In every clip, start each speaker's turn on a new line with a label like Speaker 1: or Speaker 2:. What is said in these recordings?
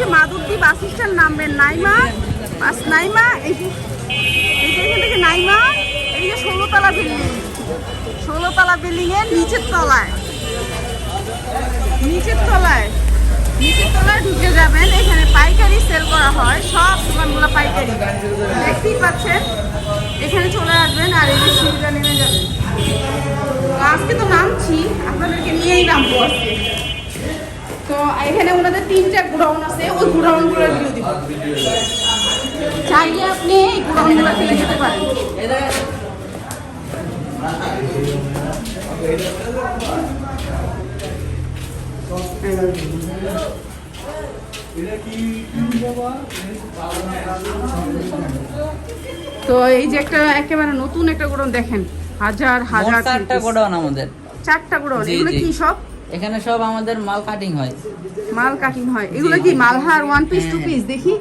Speaker 1: হচ্ছে Madhabdi bus stand, নামবেন নাইমা বাস, নাইমা এই যে এখান থেকে নাইমা, এই যে 16তলা বিল্ডিং, 16তলা বিল্ডিং এর নিচের তলায় ঢুকে যাবেন। এখানে পাইকারি সেল করা হয়, সব দোকানগুলো পাইকারি দেখতেই পাচ্ছেন। এখানে চলে আসবেন আর এই যে সিঁড়িটা নেমে যাবেন। আজকে তো নামছি, আপনাদেরকে নিয়েই নামবো আজকে। তো এখানে ওনাদের 3টা গোডাউন আছে, ওই গোডাউনগুলো দিয়ে দিব, চাইলে আপনি এই গোডাউনগুলো থেকে যেতে পারেন। তো এই যে একটা একেবারে নতুন একটা গোডাউন দেখেন, হাজার
Speaker 2: 4টা গোডাউন আমাদের,
Speaker 1: 4টা গোডাউন। এগুলো কি সব?
Speaker 2: এখানে সব আমাদের মাল কাটিং হয়। এগুলো কি মালহার 1 পিস 2 পিস দেখি।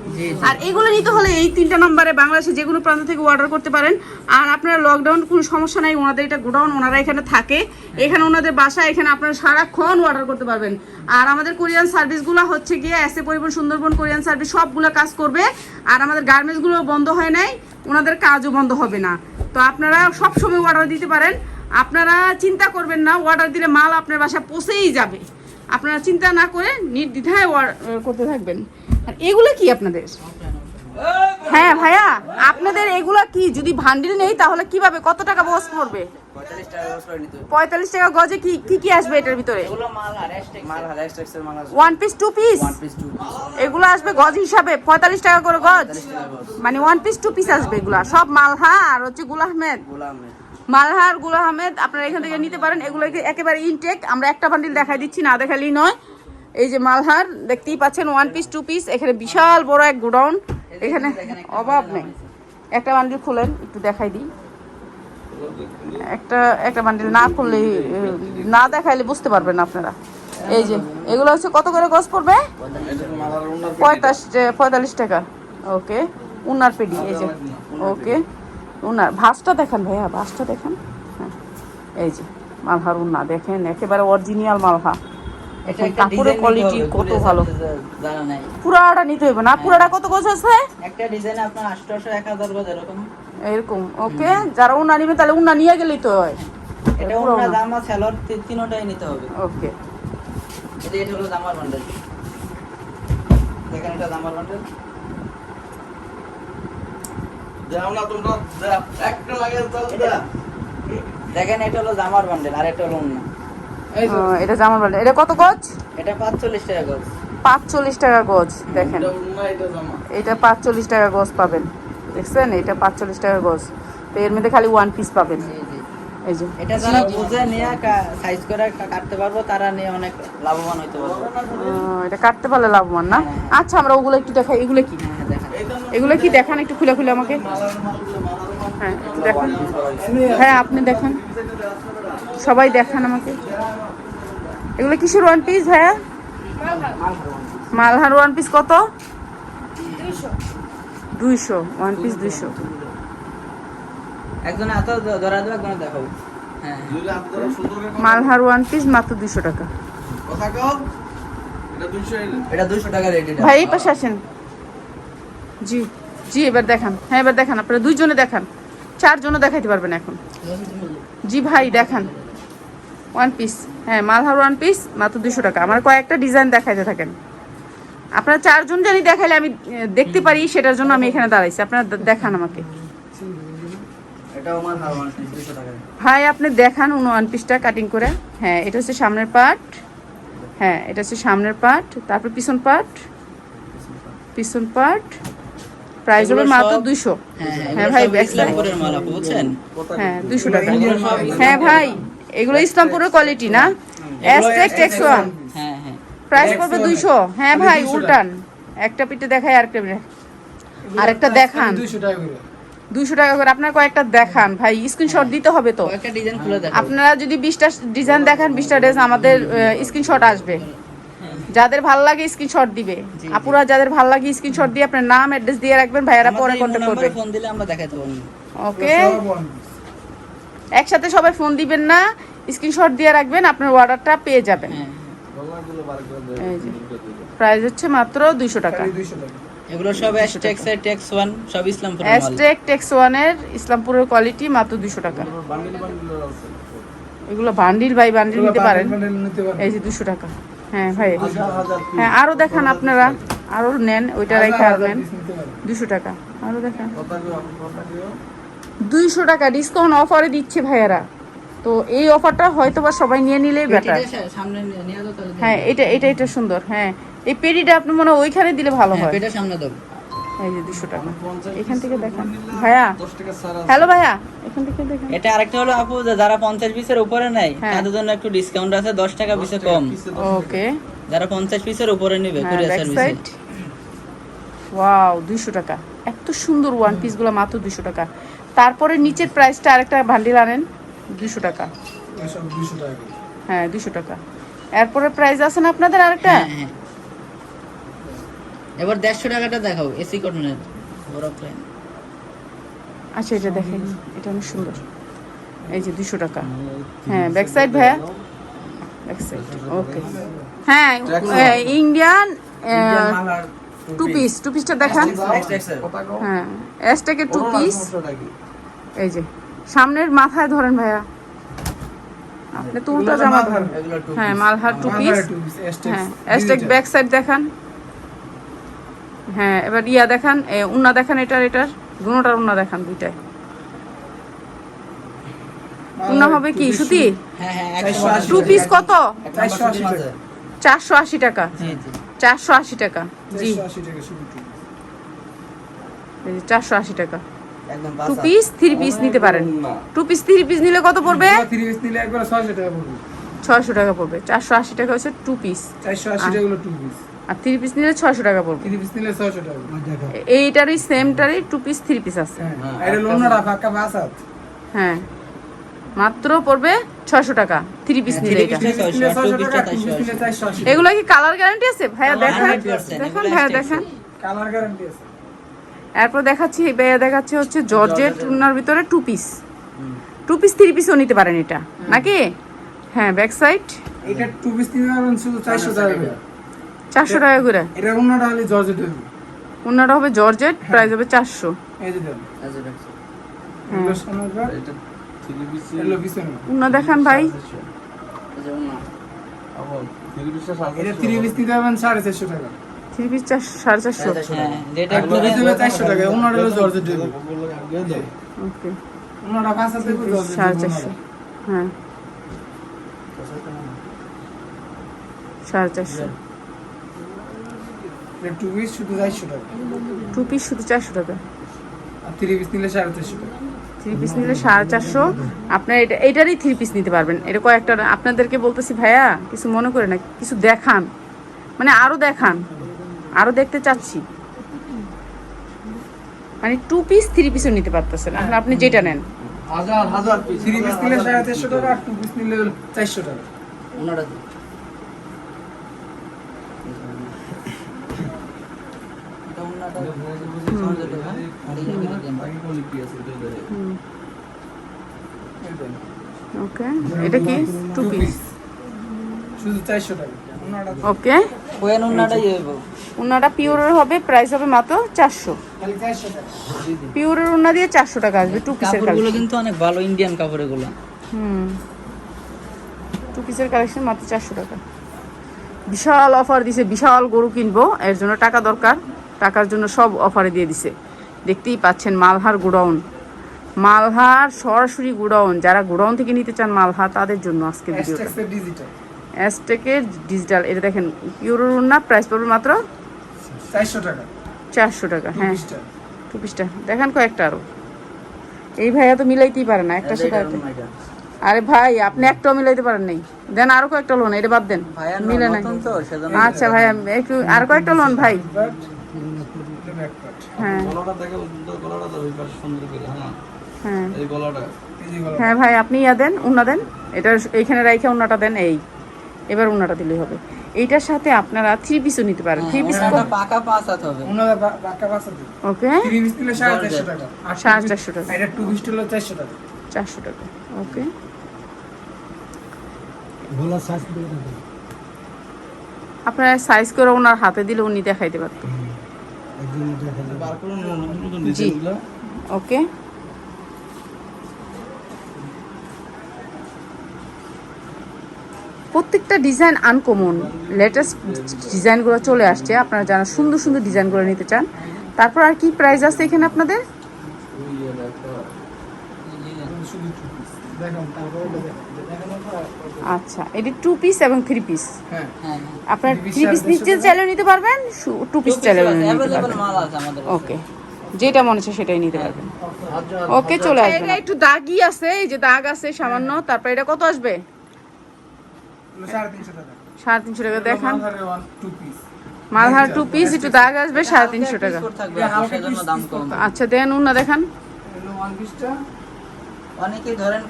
Speaker 2: আর এগুলো নিতে হলে এই 3টা নম্বরে বাংলাদেশে যে কোনো প্রান্ত থেকে অর্ডার করতে পারেন। আর আপনারা লকডাউন কোনো সমস্যা নাই, ওনাদের এটা গোডাউন, ওনারা এখানে থাকে, এখানে ওনাদের বাসা, এখানে আপনারা সারাক্ষণ অর্ডার করতে পারবেন। আর আমাদের কোরিয়ান সার্ভিসগুলো হচ্ছে গিয়ে এসএ পরিবহন, সুন্দরবন কোরিয়ান সার্ভিস সবগুলো কাজ করবে। আর আমাদের গার্মেন্টসগুলো বন্ধ হয় নাই, ওনাদের কাজও বন্ধ হবে না। তো আপনারা সব সময় অর্ডার দিতে পারেন, আপনারা চিন্তা করবেন না, অর্ডার দিলে মাল আপনার বাসায় পৌঁছেই যাবে। আপনারা চিন্তা না করে নির্দ্বিধায় করতে থাকবেন। আর এগুলো কি আপনাদের? হ্যাঁ ভাইয়া, আপনাদের এগুলো কি যদি ভান্ডিল নেই তাহলে কিভাবে, কত টাকা বস পড়বে? 45 টাকা গজে। কি কি আসবে এটার ভিতরে? 1 পিস 2 পিস এগুলো আসবে গজ হিসাবে 45 টাকা করে গজ, মানে 1 পিস 2 পিস আসবে। এগুলা সব মালহা আর হচ্ছে গুল আহমেদ, মালহার গুল আহমেদ আপনারা এখান থেকে নিতে পারেন। এগুলো একেবারে ইনটেক, আমরা একটা বান্ডিল দেখাই দিচ্ছি, না দেখালেই নয়। এই যে মালহার দেখতেই পাচ্ছেন 1 পিস 2 পিস, এখানে বিশাল বড় এক গোডাউন, এখানে অভাব নেই। একটা বান্ডিল খুলেন একটু দেখাই দিই। একটা বান্ডিল না খুললে, না দেখাইলে বুঝতে পারবেন না আপনারা। এই যে এগুলো হচ্ছে কত করে গজ পড়বে? 45 টাকা। ওকে, উনার পেডি এই যে, ওকে উনার ভাঁজটা দেখান ভাইয়া, ভাঁজটা দেখান। হ্যাঁ এই যে মালহার উন্না দেখেন, একেবারে অরিজিনাল মালহা। কাপড়ের কোয়ালিটি কত ভালো। পুরাটা নিতে হবে না? পুরাটা কত গজ আছে? একটা ডিজাইনে আপনার 800 1000 গজ
Speaker 1: এরকম। ওকে, যারা উন্না নিবে তাহলে উন্না নিয়ে গেলেই তো হয়।
Speaker 2: এটা উন্না জামা সেলর তিনটাই নিতে হবে।
Speaker 1: ওকে,
Speaker 2: এটা হলো জামার বান্ডেল, দেখেন এটা জামার বান্ডেল।
Speaker 3: যাও না তোমরা, একটা লাগে
Speaker 2: দেখেন এটা হলো জামার বান্ডেল আর এটা হলো উন্না।
Speaker 1: এটা জামার বান্ডেল। এটা কত গজ?
Speaker 2: এটা 45 টাকা গজ।
Speaker 1: 45 টাকা গজ। দেখেন এটা 45 টাকা গজ পাবেন, দেখছেন? এটা 45 টাকা গজ। তো এর মধ্যে খালি 1 পিস পাবেন। এই যে
Speaker 2: এটা যারা বুঝে নিয়ে সাইজ করে কাটতে পারবো, তারা নিয়ে অনেক লাভবান হইতে পারবে।
Speaker 1: এটা কাটতে পারলে লাভবান না? আচ্ছা, আমরা ওগুলো একটু দেখাই। এগুলো কি? এগুলো কি দেখান একটু খুলে খুলে আমাকে। হ্যাঁ একটু দেখান। হ্যাঁ আপনি দেখান, সবাই দেখান আমাকে। এগুলো কিসের 1 পিস ভাইয়া? মালহার 1 পিস কত? 200। 1 পিস 200।
Speaker 2: একজন এত ধরা দেবে, একজন দেখাবো। হ্যাঁ
Speaker 1: মালহার 1 পিস মাত্র 200 টাকা।
Speaker 3: কথা কও, এটা 200,
Speaker 2: এটা 200 টাকা রেট।
Speaker 1: ভাই এই পাশে আসেন। জি জি, এবার দেখান। হ্যাঁ এবার দেখান, আপনারা 2 জনে দেখান, 4 জনে দেখাইতে পারবেন এখন। জি ভাই দেখান 1 পিস। হ্যাঁ মালহার 1 পিস মাত্র 200 টাকা। আমার কয়েকটা ডিজাইন দেখাইতে থাকেন। আপনারা 4 জন জানি দেখাইলে আমি দেখতে পারি, সেটার জন্য আমি এখানে দাঁড়াইছি। আপনারা দেখান আমাকে।
Speaker 2: এটা আমার 1 পিস 200 টাকা।
Speaker 1: ভাই আপনি দেখান 1 পিসটা কাটিং করে। হ্যাঁ এটা হচ্ছে সামনের পার্ট, হ্যাঁ এটা হচ্ছে সামনের পার্ট, তারপর পিছন পার্ট, পিছন পার্ট। প্রাইস হবে মাত্র 200। হ্যাঁ ভাই
Speaker 2: ইসলামপুরের মাল আপু বুঝছেন?
Speaker 1: হ্যাঁ 200 টাকা। হ্যাঁ ভাই এগুলো ইসলামপুরের কোয়ালিটি না? S1
Speaker 2: হ্যাঁ হ্যাঁ,
Speaker 1: প্রাইস পড়বে 200। হ্যাঁ ভাই উল্টান, একটা পিঠে দেখাই আরেকটা দেখান। 200 টাকা করে। আপনার কয়েকটা দেখান ভাই, স্ক্রিনশট দিতে হবে তো।
Speaker 2: কয়েকটা ডিজাইন খুলে দেখাবো।
Speaker 1: আপনারা যদি 20টা ডিজাইন দেখান, 20টা ড্রেস আমাদের স্ক্রিনশট আসবে। যাদের ভালো লাগে স্ক্রিনশট দিবে আপুরা, যাদের ভালো লাগে স্ক্রিনশট দিয়ে আপনার নাম অ্যাড্রেস দিয়ে রাখবেন, ভাইয়ারা পরে কন্টাক্ট করবে।
Speaker 2: ফোন দিলে আমরা দেখাতে পারবো।
Speaker 1: ওকে, একসাথে সবাই ফোন দিবেন না, স্ক্রিনশট দিয়ে রাখবেন, আপনার অর্ডারটা পেয়ে যাবেন।
Speaker 3: জামাগুলো বার করে দেয়।
Speaker 1: এই যে প্রাইস হচ্ছে মাত্র 200 টাকা।
Speaker 4: খালি 200 টাকা।
Speaker 5: এগুলো সব এসটেক্স এর টেক্স 1 সব ইসলামপুরের মাল।
Speaker 1: অ্যাজটেক টেক্স 1 এর ইসলামপুরের কোয়ালিটি মাত্র 200 টাকা।
Speaker 3: বান্ডিল বান্ডিল আছে।
Speaker 1: এগুলো বান্ডিল বাই বান্ডিল নিতে পারেন।
Speaker 4: বান্ডেল নিতে পারেন।
Speaker 1: এই যে 200 টাকা। হ্যাঁ ভাই,
Speaker 3: হাজার হাজার piece।
Speaker 1: হ্যাঁ আরো দেখান আপনারা, আরো নেন, ওইটা রেখে আর নেন।
Speaker 4: piece নিতে পারেন।
Speaker 1: 200 টাকা আরো দেখান।
Speaker 3: কথা কইও, আপনি কথা কইও।
Speaker 1: 200 টাকা ডিসকাউন্ট অফারে দিচ্ছে ভাইয়ারা। তো এই অফারটা হয়তো বা সবাই নিয়ে নিলেই বেটার।
Speaker 5: পেটিটা সামনে নিয়ে দাও তাহলে।
Speaker 1: হ্যাঁ এটা সুন্দর। হ্যাঁ এই পেডিটা আপনি মনে হয় ওইখানে দিলে ভালো
Speaker 5: হ্যাঁ
Speaker 1: হয়।
Speaker 5: পেটা সামনে দাও।
Speaker 1: এই যে 200 টাকা এখান থেকে দেখান ভাইয়া।
Speaker 3: 10 টাকা ছাড় আছে।
Speaker 1: হ্যালো ভাইয়া, এখান থেকে দেখেন।
Speaker 5: এটা আরেকটা হলো আপু যে যারা 50 পিসের উপরে নেয়
Speaker 1: হ্যাঁ।
Speaker 5: তাদের জন্য একটু ডিসকাউন্ট আছে 10 টাকা পিসে কম।
Speaker 1: ওকে,
Speaker 5: যারা 50 পিসের উপরে নেবে
Speaker 1: হ্যাঁ
Speaker 5: কুরিয়ার
Speaker 1: ব্যাক
Speaker 5: সার্ভিসে।
Speaker 1: সাইড। ওয়াও 200 টাকা, এত সুন্দর ওয়ান পিস গুলো মাত্র 200 টাকা। তারপরে নিচের প্রাইসটা আরেকটা বান্ডিল আনেন 200 টাকা।
Speaker 4: সব 200 টাকা করে।
Speaker 1: হ্যাঁ 200 টাকা। এরপরে প্রাইস আছে না আপনাদের আরেকটা?
Speaker 5: হ্যাঁ হ্যাঁ। এবার 150 টাকাটা দেখাও এসি কটনের বড় প্লেন।
Speaker 1: আচ্ছা এটা দেখেন, এটা অনেক সুন্দর। এই যে 200 টাকা। হ্যাঁ ব্যাক সাইড ভাইয়া, ব্যাক সাইড। ওকে হ্যাঁ ইন্ডিয়ান টু পিসটা দেখান।
Speaker 3: কথা কও।
Speaker 1: হ্যাঁ এসটাকে টু পিস।
Speaker 3: সমস্যাটা কি?
Speaker 1: এই যে সামনের মাথায় ধরেন ভাইয়া, আপনি তো উল্টা জামা ধরেন।
Speaker 5: এগুলো টু
Speaker 1: হ্যাঁ Malhar two piece.
Speaker 4: Malhar 2 piece এসটেক্স।
Speaker 1: হ্যাঁ এসটেক ব্যাক সাইড দেখান। হ্যাঁ এবার ইয়া দেখান, উন্না দেখান, এটার দুটোটার উন্না দেখান, দুইটাই উন্না হবে কি সুতি?
Speaker 5: হ্যাঁ হ্যাঁ
Speaker 4: 180
Speaker 1: টু পিস কত?
Speaker 4: 480 টাকা।
Speaker 1: 480 টাকা।
Speaker 5: জি জি
Speaker 1: 480 টাকা জি,
Speaker 4: 480 টাকা শুধু 2 পিস।
Speaker 1: এই যে 480 টাকা।
Speaker 5: একদম
Speaker 1: টু
Speaker 5: বাসা।
Speaker 1: পিস 3 পিস নিতে পারেন।
Speaker 3: না।
Speaker 1: টু পিস 3 পিস নিলে কত পড়বে?
Speaker 4: 3 পিস নিলে একবার 600 টাকা পড়বে।
Speaker 1: 600 টাকা পড়বে। 480 টাকা হচ্ছে টু পিস,
Speaker 4: 480 টাকা হলো 2 পিস।
Speaker 1: আর 3 পিস নিলে 600 টাকা পড়বে।
Speaker 4: 3 পিস নিলে 600 টাকা।
Speaker 1: এইটারই সেমটারই টু পিস 3 পিস আছে।
Speaker 4: হ্যাঁ এটা লোনাটা ফাঁকা বাসাত।
Speaker 1: হ্যাঁ মাত্র পড়বে 600 টাকা 3 পিস নিলে এটা।
Speaker 4: 3 পিস নিলে 600 টাকা, 2 পিস নিলে 480।
Speaker 1: এগুলো কি কালার গ্যারান্টি আছে ভাইয়া? দেখান
Speaker 5: 100%
Speaker 1: দেখান
Speaker 5: এগুলো
Speaker 1: ভাইয়া
Speaker 5: Aztecs
Speaker 1: দেখান।
Speaker 4: কালার গ্যারান্টি আছে।
Speaker 1: এরপর দেখাচ্ছি ভাইয়া, দেখাচ্ছি হচ্ছে জর্জেট উন্নার ভিতরে টু পিস 3 পিসও নিতে পারেন এটা নাকি? হ্যাঁ ব্যাক সাইড।
Speaker 4: এটা 2 পিস নিলে পাবেন শুধু 400 টাকা করে।
Speaker 1: 400 টাকা করে।
Speaker 4: এটা ওনাটা হলে জর্জেট হবে।
Speaker 1: উন্নাটা হবে জর্জেট, প্রাইস হবে 400।
Speaker 4: এই যে দেন।
Speaker 5: আচ্ছা
Speaker 4: এগুলো শোনাবা।
Speaker 3: এটা 3 পিস
Speaker 4: এগুলো পিছনে।
Speaker 1: উন্না দেখান ভাই।
Speaker 3: আবার 3 পিসটা 700।
Speaker 4: এটা 3 পিস নিতে পাবেন 450 টাকা।
Speaker 1: 3 পিস 450।
Speaker 5: হ্যাঁ যেটা
Speaker 4: এগুলো পিস হলে 400 টাকা। ওনাটা হলো জর্জেট হবে।
Speaker 3: বললো আগে দাও।
Speaker 1: ওকে
Speaker 4: ওনাটা বাসাত দেবো জর্জেট।
Speaker 1: 450। হ্যাঁ 450।
Speaker 4: এটা 2 পিস শুধু 400 টাকা।
Speaker 1: টু পিস শুধু 400 টাকা।
Speaker 4: আর 3 পিস নিলে 450 টাকা।
Speaker 1: 3 পিস নিলে 450। আপনার এটারই 3 পিস নিতে পারবেন। এটা কয়েকটা আপনাদেরকে বলতেছি ভাইয়া, কিছু মনে করে না, কিছু দেখান, মানে আরো দেখান, আরো দেখতে চাচ্ছি। মানে টু পিস 3 পিসও নিতে পারতেছেন এখন, আপনি যেটা নেন।
Speaker 3: হাজার হাজার পিস।
Speaker 4: 3 পিস নিলে 450 টাকা আর 2 পিস নিলে 400 টাকা।
Speaker 5: ওনারা এটা ওনাটা
Speaker 3: বাকি কোয়ালিটি আছে এটা দেয়।
Speaker 4: এই দেন।
Speaker 1: ওকে এটা কি? Two piece.
Speaker 4: শুধু 400 টাকা। ওনাটা
Speaker 1: ওকে
Speaker 5: কোয়েন ওনাটাই হইব।
Speaker 1: উন্নাটা পিওরের হবে, প্রাইস হবে মাত্র 400।
Speaker 4: খালি 400 টাকা।
Speaker 1: পিওরের উন্না দিয়ে 400 টাকা আসবে টু পিসের
Speaker 5: কাপড়গুলো
Speaker 1: কালেকশন।
Speaker 5: কিন্তু অনেক ভালো ইন্ডিয়ান কাপড় এগুলো।
Speaker 1: টু পিসের কালেকশন মাত্র 400 টাকা। বিশাল অফার দিছে, বিশাল গরু কিনবো, এর জন্য টাকা দরকার, টাকার জন্য সব অফারে দিয়ে দিছে। দেখতেই পাচ্ছেন মালহার গোডাউন, মালহার সরাসরি গোডাউন। যারা গোডাউন থেকে নিতে চান মালহা, তাদের জন্য আজকে ভিডিওটা।
Speaker 4: এসটেক্সের ডিজিটাল
Speaker 1: অ্যাজটেকের ডিজিটাল, এটা দেখেন পিওরের উন্না, প্রাইস পড়বে মাত্র
Speaker 4: 400 টাকা।
Speaker 1: 400 টাকা। হ্যাঁ
Speaker 4: 2 পিসটা।
Speaker 1: টু পিসটা দেখান কয়েকটা আরো। এই ভাইয়া তো মিলাইতেই পারে না একটা সাথে একটা। আরে ভাই আপনি একটাও মিলাইতে পারেন নাই, দেন আরো কয়েকটা লোন, এটা বাদ দেন, মিলে নাই। আচ্ছা ভাইয়া একটু আর কয়েকটা লোন ভাই।
Speaker 4: বাট এটা ব্যাক পার্ট।
Speaker 1: হ্যাঁ
Speaker 3: গলাটা দেখো, গলাটা দাও এই পাশে সুন্দর করে। হ্যাঁ
Speaker 1: হ্যাঁ
Speaker 3: এই গলাটা।
Speaker 4: এই যে গলা।
Speaker 1: হ্যাঁ ভাই আপনি ইয়া দেন, উন্না দেন, এটা এইখানে রাইখে উন্নাটা দেন। এই এবার উন্নাটা দিলেই হবে। এইটার সাথে আপনারা 3 পিসও নিতে পারেন। 3 পিস
Speaker 5: পাকা পাঁচ হাত হবে।
Speaker 4: ওনারা বাক্কা বাসা দিবে।
Speaker 1: ওকে
Speaker 4: 3 পিস নিলে 450 টাকা। আর
Speaker 1: 450 টাকা।
Speaker 4: এটা 2 পিস হলো 400 টাকা।
Speaker 1: 400 টাকা। ওকে আপনারা সাইজ করে ওনার হাতে দিলে উনি দেখাইতে পারতো।
Speaker 3: বার করুন নতুন নতুন
Speaker 1: জি।
Speaker 3: ডিজাইনগুলো।
Speaker 1: ওকে, প্রত্যেকটা ডিজাইন আনকমন, লেটেস্ট ডিজাইনগুলো চলে আসছে। আপনারা যারা সুন্দর সুন্দর ডিজাইনগুলো নিতে চান, তারপর আর কি প্রাইস আছে এখানে আপনাদের?
Speaker 4: দেখুন তারপরে এটা দেখুন।
Speaker 1: আচ্ছা, এটি 2 পিস এবং 3 পিস।
Speaker 4: হ্যাঁ
Speaker 5: হ্যাঁ
Speaker 1: আপনার
Speaker 4: 3 piece
Speaker 1: 3 পিস নিতে চাইলেও নিতে পারবেন, 2 পিস চাইলেও নিতে
Speaker 5: অ্যাভেলেবল
Speaker 1: পারবেন।
Speaker 5: মাল আছে আমাদের কাছে।
Speaker 1: ওকে, যেটা মনে হচ্ছে সেটাই নিতে পারবেন।
Speaker 3: হাজার
Speaker 1: ওকে, চলে আসবেন। এটা একটু দাগই আছে, এই যে দাগ আছে সামান্য। তারপর এটা কত আসবে?
Speaker 4: 350 টাকা।
Speaker 1: 350 টাকা। দেখান,
Speaker 4: মালহারের 2 পিস।
Speaker 1: মালহার 2 পিস, একটু দাগ আসবে 350 টাকা।
Speaker 5: পিস থাকবে
Speaker 4: হ্যাঁ, হালকা
Speaker 5: সেজন্য
Speaker 4: piece
Speaker 5: দাম
Speaker 4: piece
Speaker 5: কম।
Speaker 4: করতে
Speaker 1: আচ্ছা, দেন উন্না দেখান।
Speaker 4: হলো 1 পিসটা
Speaker 5: অনেকেই ধরেন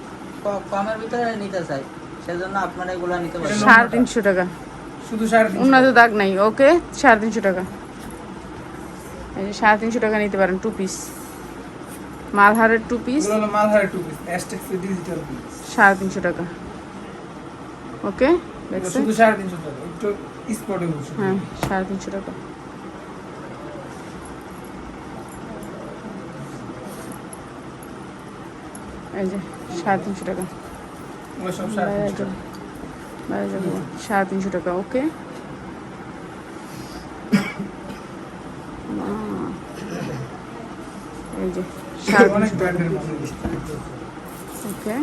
Speaker 5: কমের ভিতরে নিতে চাই, সেজন্য আপনারা এগুলো নিতে পারেন।
Speaker 1: 350 টাকা।
Speaker 4: শুধু 350
Speaker 1: উন্না তো দাগ নাই। ওকে, 350 টাকা। এই যে 350 টাকা নিতে পারেন 2 পিস, মালহারের 2 পিস,
Speaker 4: এগুলো হলো মালহারের 2 পিস, অ্যাস্টেক্স ডিজিটাল পিস।
Speaker 1: 350 টাকা। ওকে, দেখছেন?
Speaker 4: শুধু 350 টাকা। একটু স্পটেবল শুধু।
Speaker 1: হ্যাঁ, 350 টাকা। এই যে 350 টাকা।
Speaker 4: এগুলো সব 350 টাকা।
Speaker 1: 350 টাকা। ওকে, এই যে
Speaker 4: অনেক
Speaker 1: 350 টাকা।
Speaker 4: ব্র্যান্ডের মাল।
Speaker 1: ওকে,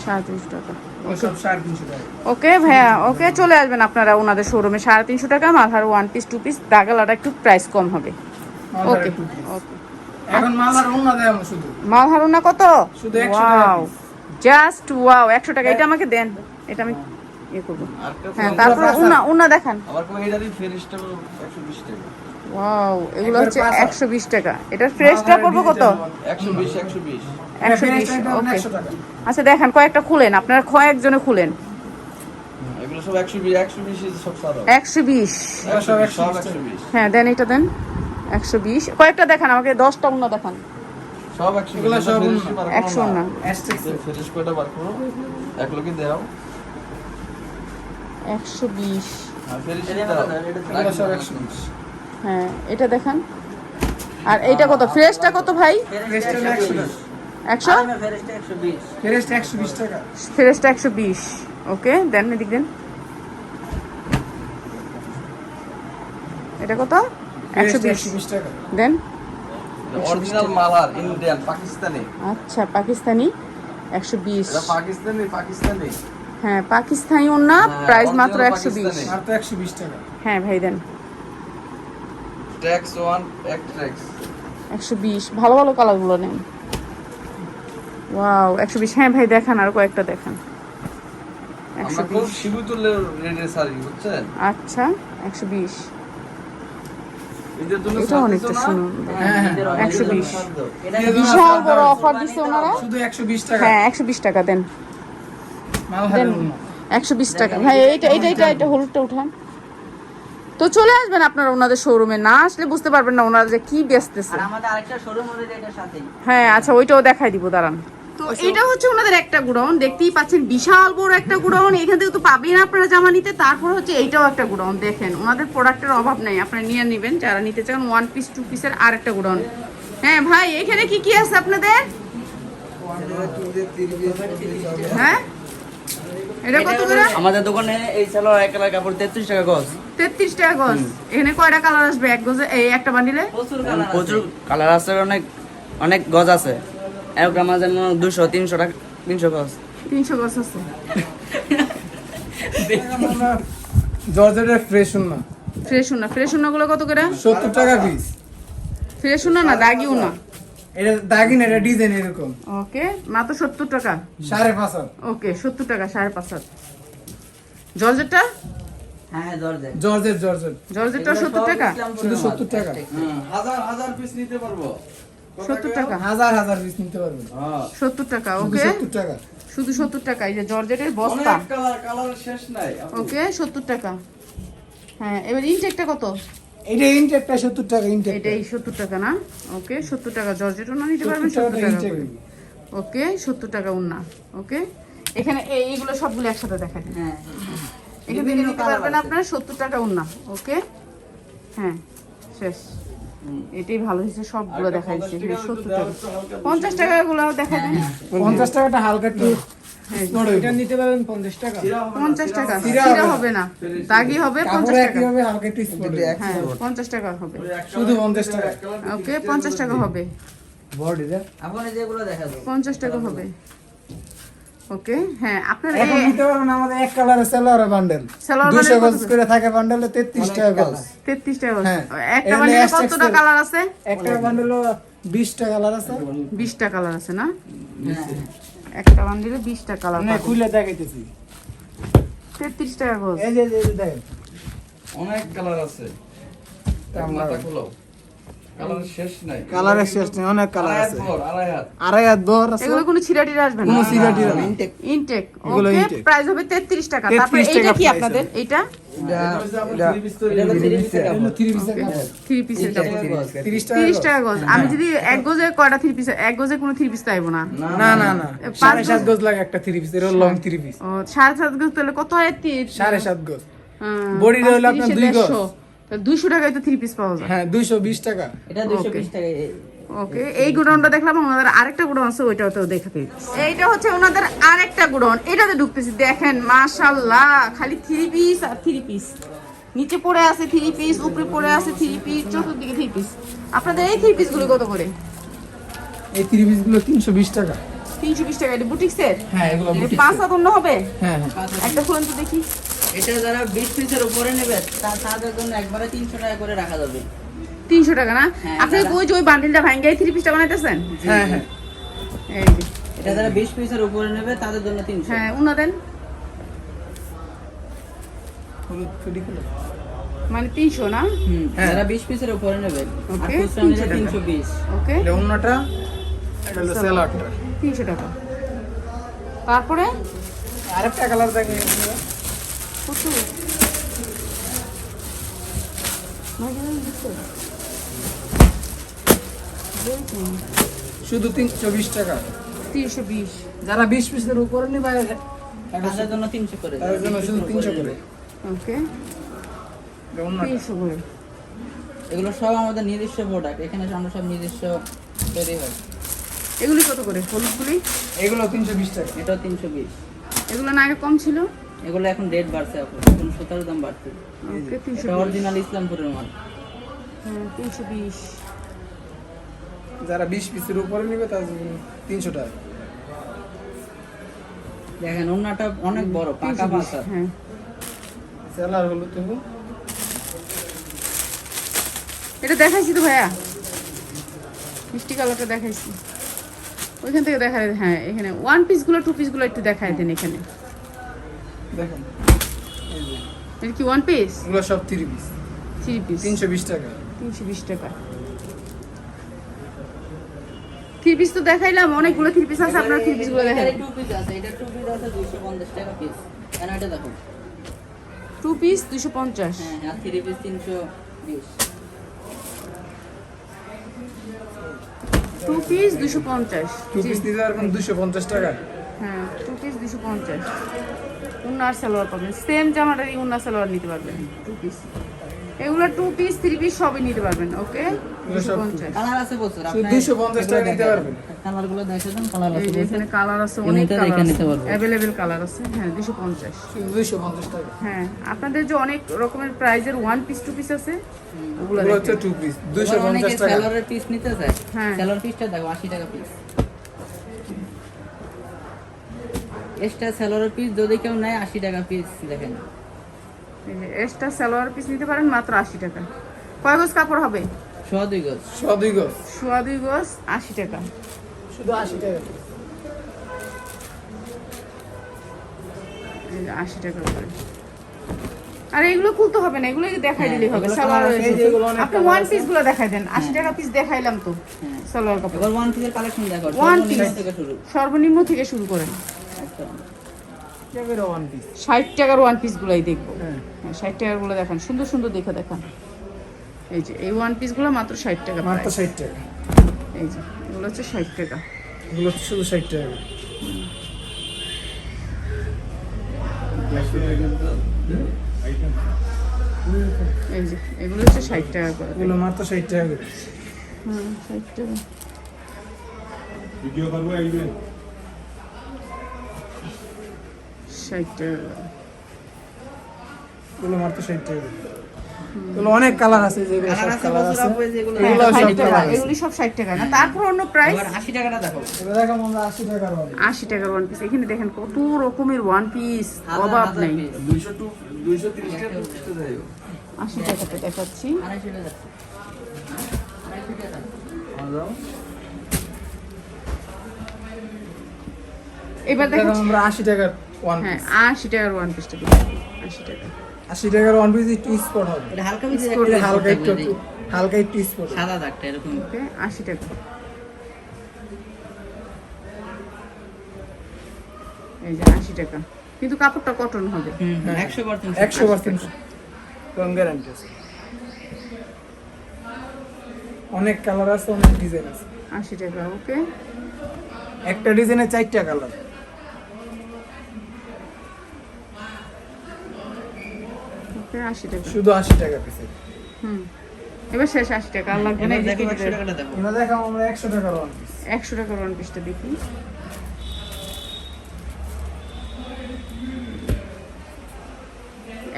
Speaker 1: 350 টাকা।
Speaker 4: এগুলো সব 350 টাকা।
Speaker 1: ওকে ভাইয়া, ওকে, চলে আসবেন আপনারা ওনাদের শোরুমে। 350 টাকা মালহার 1 পিস 2 পিস, দাগালাটা একটু প্রাইস কম হবে। ওকে
Speaker 4: মালহারের 2 পিস।
Speaker 1: ওকে,
Speaker 4: এখন মালহার ওনা দেয় আমরা শুধু।
Speaker 1: মালহার ওনা কত?
Speaker 4: শুধু 100 টাকা
Speaker 1: ওয়াও, জাস্ট ওয়াও, 100 টাকা। এটা আমাকে দেন, এটা আমি ইয়ে করবো। হ্যাঁ, তারপর ওনা দেখান।
Speaker 3: আবার কোন এটারই ফেরিস্টা 120 টাকা।
Speaker 1: ওয়াও, এগুলো
Speaker 4: একবার
Speaker 1: হচ্ছে
Speaker 4: 500
Speaker 1: 120 টাকা। এটার ফ্রেশটা পড়বো কত?
Speaker 3: 120 120।
Speaker 1: 120। ওকে,
Speaker 4: 100 টাকা।
Speaker 1: আচ্ছা দেখেন, কয়েকটা খুলেন, আপনারা কয়েকজনে খুলেন।
Speaker 3: এগুলো সব 120 120 সব সারা।
Speaker 1: 120।
Speaker 4: এগুলো সব
Speaker 3: সব
Speaker 4: 120 টাকা।
Speaker 3: 120।
Speaker 1: হ্যাঁ, দেন এটা দেন। 120। কয়েকটা দেখান আমাকে, 10টা ওনা দেখান।
Speaker 3: সব 120।
Speaker 4: এগুলো সব
Speaker 1: 100 না।
Speaker 4: অ্যাস্টেক্স
Speaker 3: ফেরিস কয়টা বার করো? এক লোকে দাও।
Speaker 1: 120।
Speaker 3: আর ফেরিস
Speaker 5: এটা
Speaker 3: দাও।
Speaker 4: এগুলো সব 120।
Speaker 1: হ্যাঁ, এটা দেখান। আর এইটা কত? ফ্রেশটা কত ভাই?
Speaker 4: ফ্রেশটা 120।
Speaker 1: 100।
Speaker 5: ফেরেস্টে 120।
Speaker 4: ফ্রেশটা 120 টাকা।
Speaker 1: ফ্রেশটা 120। ওকে, দেন এদিক দেন। এটা কত?
Speaker 4: ফ্রেশটা
Speaker 1: 120।
Speaker 4: 120 টাকা।
Speaker 1: দেন।
Speaker 3: অরিজিনাল মালার ইন্ডিয়ান পাকিস্তানি।
Speaker 1: আচ্ছা, পাকিস্তানি 120।
Speaker 3: এটা পাকিস্তানি।
Speaker 1: হ্যাঁ, পাকিস্তানি ওনা,
Speaker 3: হ্যাঁ,
Speaker 1: প্রাইস মাত্র
Speaker 3: original
Speaker 1: 120।
Speaker 3: পাকিস্তানি।
Speaker 4: আর তো 120 টাকা।
Speaker 1: হ্যাঁ ভাই, দেন।
Speaker 3: ট্যাক্স 1 এক ট্যাক্স।
Speaker 1: 120। ভালো ভালো কালারগুলো নেন। ওয়াও, 120। হ্যাঁ ভাই, দেখান, আর কয়েকটা দেখান।
Speaker 3: আমরা খুব
Speaker 1: 120।
Speaker 3: শিবুতুলের রেডে সারি বুঝছেন?
Speaker 1: আচ্ছা, 120।
Speaker 3: এদের জন্য
Speaker 1: এটা
Speaker 3: ছাড়
Speaker 1: অনেকটা
Speaker 3: দিছো না?
Speaker 1: সুন্দর।
Speaker 4: হ্যাঁ, হ্যাঁ।
Speaker 1: 120।
Speaker 5: এটা
Speaker 1: বিশাল বড় অফার দিচ্ছে ওনারা।
Speaker 4: শুধু 120 টাকা।
Speaker 1: হ্যাঁ, 120 টাকা দেন।
Speaker 4: মালহারের
Speaker 1: দেন।
Speaker 4: ওনা।
Speaker 1: 120 টাকা। ভাই, এটা হলুদটা উঠান। তো চলে আসবেন আপনারা ওনাদের শোরুমে, না আসলে বুঝতে পারবেন না ওনারা যে কি বেচতেছে।
Speaker 5: আর আমাদের আরেকটা শোরুম হবে এটার সাথেই।
Speaker 1: হ্যাঁ, আচ্ছা, ওইটাও দেখাই দিব, দাঁড়ান। তো এটা হচ্ছে ওনাদের একটা গোডাউন, দেখতেই পাচ্ছেন বিশাল বড় একটা গোডাউন। এখান থেকে তো পাবেন আপনারা জামা নিতে। তারপর হচ্ছে এইটাও একটা গোডাউন, দেখেন ওনাদের প্রোডাক্টের অভাব নেই, আপনারা নিয়ে নেবেন যারা নিতে চান। 1 পিস 2 পিসের আর একটা গোডাউন। হ্যাঁ ভাই, এখানে কি কি আছে আপনাদের? হ্যাঁ, এটা কত করে?
Speaker 5: আমাদের দোকানে এই সালোয়ার এক কালার কাপড় 33 টাকা গজ।
Speaker 1: 33 টাকা গজ। এখানে কয়টা কালার আসবে এক গজে, এই একটা বান্ডিলে?
Speaker 5: প্রচুর কালার আছে, অনেক অনেক গজ আছে। এক আমাদের 200 300 টাকা 300 গজ।
Speaker 1: 300 গজ আছে।
Speaker 4: আমরা জর্জেটের ফ্রেশ ওনা।
Speaker 1: ফ্রেশ উন্নাগুলো কত করে?
Speaker 4: 70 টাকা পিস।
Speaker 1: ফ্রেশ উন্না না, দাগি উন্না?
Speaker 4: এটা দাগিন, এটা ডিজাইন এরকম।
Speaker 1: ওকে, মাত্র 70 টাকা।
Speaker 4: 5.5
Speaker 1: ওকে, 70 টাকা, 5.5। জর্জেটটা?
Speaker 5: হ্যাঁ দরজা।
Speaker 4: জর্জেট
Speaker 1: জর্জেটটা 70 টাকা?
Speaker 4: শুধু 70 টাকা।
Speaker 3: হাজার পিস নিতে পারবো।
Speaker 1: 70 টাকা।
Speaker 4: হাজার পিস নিতে পারবেন।
Speaker 3: হ্যাঁ।
Speaker 1: 70 টাকা।
Speaker 4: শুধু
Speaker 1: ওকে,
Speaker 4: 70 টাকা।
Speaker 1: শুধু 70 টাকা। এই যে জর্জেটের বস্তা।
Speaker 3: অনেক কালার শেষ নাই।
Speaker 1: ওকে, 70 টাকা। হ্যাঁ, এবার ইনটেকটা কত?
Speaker 4: এটা ইনটেকটা 70 টাকা ইনটেক।
Speaker 1: এটাই 70 টাকা না? ওকে, 70 টাকা। জর্জেটও না নিতে পারবেন
Speaker 4: 70
Speaker 1: 70
Speaker 4: টাকা
Speaker 1: টাকা
Speaker 4: ইনটেক।
Speaker 1: করে। ওকে, 70 টাকা উন্না। ওকে, এখানে এইগুলো সবগুলো একসাথে দেখা দিন।
Speaker 5: হ্যাঁ
Speaker 2: এখান থেকে নিতে পারবেন আপনার 70 টাকা ওন্না। ওকে, হ্যাঁ শেষ। এটাই ভালো হয়েছে, সবগুলো দেখাইছে 70 টাকা। 50 টাকা গুলো দেখা দেন।
Speaker 4: 50 টাকাটা হালকা একটু বড়, এটা নিতে পারবেন 50 টাকা।
Speaker 1: 50 টাকা সিরা হবে না, দাগি হবে 50
Speaker 4: কাপড়
Speaker 1: টাকা।
Speaker 4: একই হবে, হালকা একটু স্পট হবে।
Speaker 1: হ্যাঁ 50 টাকা হবে।
Speaker 4: শুধু 50 টাকা।
Speaker 1: ওকে 50 টাকা হবে,
Speaker 4: বডি দে।
Speaker 5: আপনি যেগুলো দেখাবো
Speaker 1: 50 টাকা হবে। ওকে, হ্যাঁ আপনার
Speaker 4: এখন নিতে পারবেন আমাদের এক কালারের সেলোয়ার বান্ডেল।
Speaker 1: সালোয়ার
Speaker 4: 200
Speaker 1: বান্ডেল
Speaker 4: গজ করে থাকে বান্ডেলে 33 টাকা গজ।
Speaker 1: 33 টাকা।
Speaker 4: হ্যাঁ।
Speaker 1: একটা
Speaker 4: এগুলো
Speaker 1: বান্ডেলে
Speaker 4: extra
Speaker 1: কতটা
Speaker 4: extra।
Speaker 1: কালার আছে?
Speaker 4: একটা বান্ডেলও 20 টাকা কালার আছে।
Speaker 1: 20টা কালার আছে না? একটা বান্ডেলে 20টা কালার
Speaker 4: না খুলে দেখাইতেছি।
Speaker 1: 33 টাকা গজ।
Speaker 4: এই যে দেখেন।
Speaker 3: অনেক কালার আছে। মাথা খোলো। কালার শেষ নাই।
Speaker 4: কালারের শেষ নেই, অনেক কালার
Speaker 3: আড়াই হাত
Speaker 4: আছে।
Speaker 3: বড়, আড়াই হাত।
Speaker 4: আড়াই হাত বহর আছে।
Speaker 1: এগুলো কোনো ছিড়াটিরা আসবে না?
Speaker 4: কোনো সিগারেটি না।
Speaker 1: ইনটেক।
Speaker 4: এগুলো
Speaker 1: ওকে,
Speaker 4: intake।
Speaker 1: প্রাইস হবে 33 টাকা।
Speaker 4: 33
Speaker 1: তারপরে এইটা
Speaker 4: টাকা
Speaker 1: কি
Speaker 4: price
Speaker 1: আপনাদের? এইটা
Speaker 3: এটা হচ্ছে আপনার three piece তৈরি
Speaker 5: এটা হলো
Speaker 3: হবে।
Speaker 5: 3 পিসের কাপড়।
Speaker 4: 3 পিসের কাপড়।
Speaker 1: 3 পিসের কাপড়।
Speaker 4: 30 টাকা।
Speaker 1: 30 টাকা গজ। আমি যদি এক গজে কয়টা 3 পিস, এক গজে কোনো 3 পিস চাইবো না।
Speaker 4: না না না,
Speaker 1: পাঁচ
Speaker 4: 7.5 গজ লাগে একটা 3 পিস, এর লং 3 পিস।
Speaker 1: ও 7.5 গজ তাহলে কত হয়?
Speaker 4: 7.5 গজ। বডি হলো আপনার 2 গজ।
Speaker 1: 200 টাকায় তো 3 পিস পাওয়া যায়।
Speaker 4: হ্যাঁ 220 টাকা।
Speaker 5: এটা 220 টাকা।
Speaker 1: ওকে, এই গোডাউনটা দেখলাম, ওনাদের আরেকটা গোডাউন আছে, ওইটাও তো দেখাতে। এইটা হচ্ছে ওনাদের আরেকটা গোডাউন, এটাতে ঢুকতেছি। দেখেন মাশাআল্লাহ, খালি 3 পিস আর 3 পিস। নিচে পড়ে আছে 3 পিস, উপরে পড়ে আছে 3 পিস, চতুর্দিকে 3 পিস। আপনাদের এই 3 পিস গুলো কত করে?
Speaker 4: এই 3 পিস গুলো 320 টাকা।
Speaker 1: 320 টাকা। এটা বুটিক সেট?
Speaker 4: হ্যাঁ এগুলো
Speaker 1: এটা
Speaker 4: বুটিক।
Speaker 1: 5 হাত অন্য হবে?
Speaker 4: হ্যাঁ হ্যাঁ।
Speaker 1: একটা খুলুন তো দেখি।
Speaker 5: এটা যারা 20 পিসের উপরে নেবে তাদের জন্য একবারে 300 টাকা করে রাখা যাবে।
Speaker 1: 300 টাকা না?
Speaker 5: হ্যাঁ,
Speaker 1: আপনি
Speaker 5: দাদা।
Speaker 1: ওই বান্ডিলটা ভাঙ্গাই 3 পিসটা বানাইতেছেন?
Speaker 4: হ্যাঁ হ্যাঁ।
Speaker 1: এই যে,
Speaker 5: এটা যারা 20 পিসের উপরে নেবে তাদের জন্য 300।
Speaker 1: হ্যাঁ উনা দেন।
Speaker 4: হলুদ ফুডি গুলো।
Speaker 1: মানে 300 না?
Speaker 4: হ্যাঁ।
Speaker 5: যারা 20 পিসের উপরে নেবে আর
Speaker 1: ওকে,
Speaker 5: খুচরা নিলে
Speaker 1: 300 টাকা।
Speaker 5: 320।
Speaker 1: ওকে,
Speaker 4: এটা অন্যটা, এটা হলো সেলারটা।
Speaker 1: 300 টাকা। তারপরে
Speaker 4: আরেকটা কালার দেখেন।
Speaker 1: কত?
Speaker 4: শুধু 320 টাকা।
Speaker 1: 320।
Speaker 4: যারা 20 পিসের উপরে নেবে
Speaker 5: তাদের জন্য 300 করে।
Speaker 4: তাদের জন্য শুধু 300 করে।
Speaker 1: ওকে,
Speaker 4: এটা অন্যটা।
Speaker 1: 300 করে।
Speaker 5: এগুলো সব আমাদের নিজস্ব প্রোডাক্ট, এখানে আমরা সব নিজস্ব তৈরি হয়।
Speaker 1: এগুলি কত করে? হলুদগুলি?
Speaker 4: এগুলো 320 টাকা।
Speaker 5: এটাও 320।
Speaker 1: এগুলো না আগে কম ছিল?
Speaker 5: এগুলো এখন রেট বাড়ছে, এখন সুতার দাম বাড়ছে।
Speaker 1: ওকে,
Speaker 5: এটা
Speaker 1: 320।
Speaker 5: অরিজিনাল ইসলামপুরের মাল।
Speaker 1: হ্যাঁ 320।
Speaker 4: যারা 20 পিসের উপরে নেবে তাদের জন্য 300 টাকা।
Speaker 5: দেখেন ওন্নাটা অনেক বড়, পাকা
Speaker 1: 320,
Speaker 5: পাকা।
Speaker 1: হ্যাঁ।
Speaker 4: সেলার হলো তুমি।
Speaker 1: এটা দেখাইছি তো ভাইয়া, মিষ্টি কালারটা দেখাইছি। ওইখান থেকে দেখাই। হ্যাঁ এখানে 1 পিসগুলো 2 পিসগুলো একটু দেখাই দেন এখানে।
Speaker 4: দেখেন
Speaker 1: এটা কি 1 পিস?
Speaker 4: এগুলো সব 3 পিস।
Speaker 1: 3 পিস
Speaker 4: 320 টাকা।
Speaker 1: 320 টাকা। 3 পিস তো দেখাইলাম, অনেকগুলো 3 পিস আছে, আপনার 3 পিসগুলো দেখাই।
Speaker 5: এটারে 2 পিস আছে, এটা 2 পিস আছে 250 টাকা পিস। আর এটা দেখো।
Speaker 1: 2 পিস 250।
Speaker 5: হ্যাঁ আর 3 পিস 320।
Speaker 1: 2 পিস 250।
Speaker 4: 2 পিস নিতে পারবেন 250 টাকা।
Speaker 1: হ্যাঁ 2 পিস 250। উন্নার সালোয়ার পাবেন, সেম জামাটারই উন্নার সালোয়ার নিতে পারবেন 2 পিস। এগুলো 2 পিস 3 পিস সবই নিতে পারবেন। ওকে, 250।
Speaker 5: কালার আছে বছর
Speaker 4: শুধু 250 টাকা নিতে পারবেন।
Speaker 5: কালারগুলো দেখে দেন, কালার
Speaker 1: এই
Speaker 5: আছে
Speaker 1: যে
Speaker 5: বছর।
Speaker 1: এখানে কালার আছে,
Speaker 5: এর
Speaker 1: অনেক
Speaker 5: মধ্যে
Speaker 1: কালার
Speaker 5: দেখে
Speaker 1: আছে,
Speaker 5: নিতে পারবো।
Speaker 1: অ্যাভেলেবেল কালার আছে। হ্যাঁ 250।
Speaker 4: শুধু 250 টাকা।
Speaker 1: হ্যাঁ আপনাদের যে অনেক রকমের প্রাইজের 1 পিস 2 পিস আছে, ওগুলো
Speaker 4: এগুলো হচ্ছে
Speaker 1: দেখেন।
Speaker 4: 2 পিস
Speaker 5: এবার
Speaker 4: 250
Speaker 5: অনেকে
Speaker 4: টাকা।
Speaker 5: সেলরের পিস নিতে চায়।
Speaker 1: হ্যাঁ।
Speaker 5: সেলর পিসটা দেখো 80 টাকা পিস। এক্সট্রা সেলরের পিস যদি কেউ নেয় 80 টাকা পিস। দেখেন
Speaker 1: এই যে এক্সট্রা সালোয়ার পিস নিতে পারেন মাত্র 80 টাকা। কয় গজ কাপড় হবে?
Speaker 5: 102 গজ।
Speaker 4: 102 গজ।
Speaker 1: 2 গজ 80 টাকা।
Speaker 4: শুধু 80 টাকা।
Speaker 1: এই যে 80 টাকা করে। আর এগুলো খুলতে হবে না, এগুলো দেখাই দিলেই হবে।
Speaker 5: এগুলো
Speaker 1: সালোয়ার
Speaker 4: কালার আছে, এই যে এগুলো অনেক
Speaker 1: আপনি
Speaker 4: কালার
Speaker 1: 1
Speaker 4: আছে।
Speaker 1: পিস গুলো দেখাই দেন। 80 টাকা পিস দেখাইলাম তো
Speaker 5: হ্যাঁ।
Speaker 1: সালোয়ার কাপড়।
Speaker 5: এবার ওয়ান পিসের কালেকশন দেখো,
Speaker 1: One
Speaker 5: সর্বনিম্ন
Speaker 1: piece।
Speaker 5: থেকে শুরু।
Speaker 1: সর্বনিম্ন থেকে শুরু করেন।
Speaker 5: একদম।
Speaker 4: এবারে 1 পিস।
Speaker 1: 60 টাকার 1 পিস গুলাই দেখবো।
Speaker 4: হ্যাঁ।
Speaker 1: হ্যাঁ 60 টাকার গুলো দেখান, সুন্দর সুন্দর দেখে দেখান। এই যে এই 1 পিস গুলো মাত্র 60 টাকা
Speaker 4: মাত্র
Speaker 1: price।
Speaker 4: 60 টাকা।
Speaker 1: এই যে এগুলো হচ্ছে 60 টাকা।
Speaker 4: এগুলো শুধু 60 টাকা।
Speaker 1: এই যে এগুলো হচ্ছে 60 টাকা করে।
Speaker 4: এগুলো মাত্র 60 টাকা করে।
Speaker 1: হুম 60 টাকা।
Speaker 6: ভিডিও করবো এইদিন
Speaker 1: 60 টাকা করে।
Speaker 4: এগুলো মাত্র 60 টাকা করে। এগুলো অনেক কালার আছে, যেগুলো
Speaker 5: কালার
Speaker 4: সব
Speaker 5: আছে
Speaker 4: কালার
Speaker 5: প্রচুর
Speaker 4: আছে।
Speaker 5: আপু, এই যে এগুলো
Speaker 4: এগুলো
Speaker 1: 60
Speaker 4: সব
Speaker 1: টাকা,
Speaker 4: কালার আছে।
Speaker 1: এগুলি সব 60 টাকা না, তারপর অন্য প্রাইস
Speaker 5: এবার 80 টাকাটা দেখো।
Speaker 4: এগুলো দেখো আমরা 80 টাকার ওয়ান।
Speaker 1: 80 টাকার ওয়ান পিস। এখানে দেখেন কত রকমের ওয়ান পিস, অভাব নেই।
Speaker 3: 230 টাকা পিসটা দেয়
Speaker 1: 80 টাকাতে দেখাচ্ছি।
Speaker 5: 250 টাকা যাচ্ছে। 250 টাকা।
Speaker 3: দাও
Speaker 1: এবার
Speaker 4: দেখো
Speaker 1: দেখাচ্ছি।
Speaker 4: আমরা 80 টাকার ওয়ান
Speaker 1: হ্যাঁ
Speaker 4: পিস।
Speaker 1: 80 টাকার ওয়ান পিসটা দেখুন। 80 টাকা।
Speaker 4: 80 টাকার ওয়ান পিস একটু স্পট হবে।
Speaker 5: এটা হালকা বেশি
Speaker 4: এটা হালকা একটু স্পট।
Speaker 5: সাদা দাগটা এরকম।
Speaker 1: ওকে 80 টাকা। এই যে 80 টাকা, কিন্তু কাপড়টা কটন হবে।
Speaker 5: 100%
Speaker 4: 100% রং গ্যারান্টি আছে। অনেক কালার আছে, অনেক ডিজাইন আছে।
Speaker 1: 80 টাকা। ওকে
Speaker 4: একটা ডিজাইনে 4টা কালার।
Speaker 1: ওকে 80 টাকা।
Speaker 4: শুধু 80 টাকা পিস।
Speaker 1: হুম এবার শেষ 80 টাকা। আর লাগবে না।
Speaker 5: এবার
Speaker 1: এই যে
Speaker 5: দেখো
Speaker 1: কেটে
Speaker 5: 100
Speaker 1: দেন।
Speaker 5: টাকাটা দেখো।
Speaker 4: আমরা দেখাবো আমরা 100 টাকার ওয়ান পিস।
Speaker 1: 100 টাকার ওয়ান পিসটা দেখি।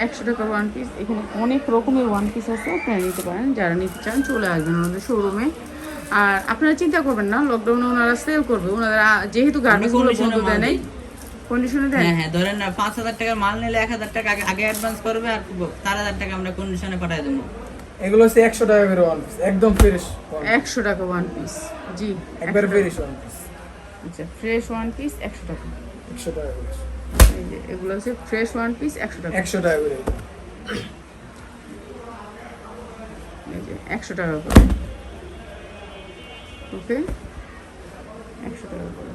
Speaker 1: একশো টাকার ওয়ান পিস। এখানে অনেক রকমের ওয়ান পিস আছে, আপনারা নিতে পারেন। যারা নিতে চান চলে আসবেন ওনাদের শোরুমে। আর আপনারা চিন্তা করবেন না, লকডাউনে ওনারা সেল করবে। ওনারা যেহেতু গার্মেন্টসগুলো বন্ধ দেয় নাই, কন্ডিশনে দেয়।
Speaker 5: হ্যাঁ হ্যাঁ, ধরেন না 5000 টাকার মাল নিলে 1000 টাকা আগে অ্যাডভান্স করবে, আর 4000 টাকা আমরা কন্ডিশনে পাঠিয়ে দেবো।
Speaker 4: এগুলো হচ্ছে 100 টাকা করে ওয়ান পিস, একদম ফ্রেশ।
Speaker 1: 100 টাকা ওয়ান পিস। জি
Speaker 4: একবার ফ্রেশ ওয়ান পিস।
Speaker 1: আচ্ছা ফ্রেশ ওয়ান পিস 100 টাকা।
Speaker 4: 100 টাকা করে।
Speaker 1: এই যে এগুলো হচ্ছে ফ্রেশ ওয়ান পিস 100 টাকা।
Speaker 4: 100 টাকা করে।
Speaker 1: এই যে 100 টাকা করে। ওকে 100 টাকা করে।